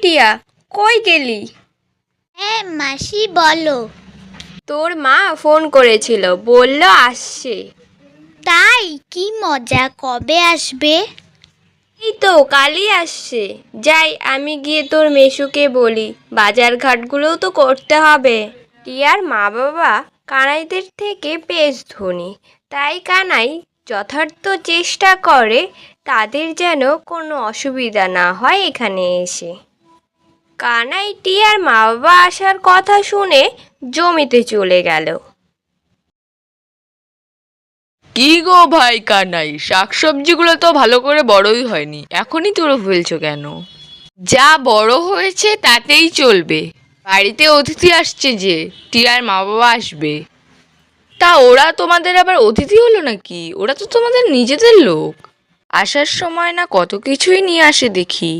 টিয়া, কই গেলি? হ্যাঁ মাসি বলো। তোর মা ফোন করেছিল, বলল আসছে। তাই? কি মজা, কবে আসবে? এই তো কালই আসছে। যাই, আমি গিয়ে তোর মেসুকে বলি, বাজার ঘাটগুলোও তো করতে হবে। টিয়ার মা বাবা কানাইদের থেকে বেশ ধনী, তাই কানাই যথার্থ চেষ্টা করে তাদের যেন কোনো অসুবিধা না হয় এখানে এসে। কানাই টিয়ার মা বাবা আসার কথা শুনে জমিতে চলে গেল। কি গো ভাই কানাই, শাকসবজিগুলো তো ভালো করে বড়ই হয়নি, এখনই তুলে ফেলছো কেন? যা বড় হয়েছে তাতেই চলবে। বাড়িতে অতিথি আসছে, যে টিয়ার মা বাবা আসবে। তা ওরা তোমাদের আবার অতিথি হলো নাকি? ওরা তো তোমাদের নিজেদের লোক। আসার সময় না কত কিছুই নিয়ে আসে দেখি।